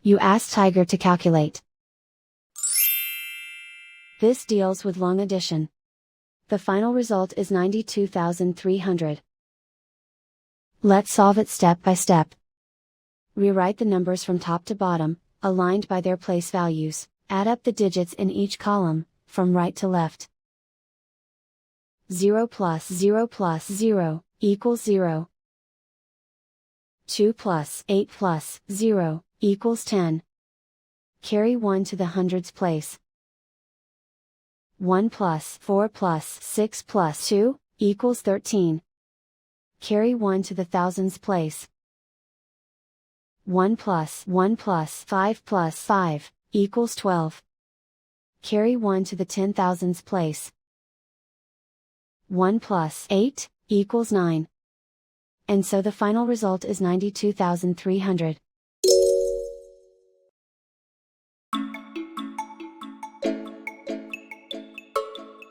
You ask Tiger to calculate. This deals with long addition. The final result is 92,300. Let's solve it step by step. Rewrite the numbers from top to bottom, aligned by their place values. Add up the digits in each column, from right to left. 0 plus 0 plus 0, equals 0. 2 plus 8 plus 0, equals 10. Carry 1 to the hundreds place. 1 plus 4 plus 6 plus 2, equals 13. Carry 1 to the thousands place. 1 plus 5 plus 5, equals 12. Carry 1 to the 10,000s place. 1 plus 8, equals 9. And so the final result is 92,300.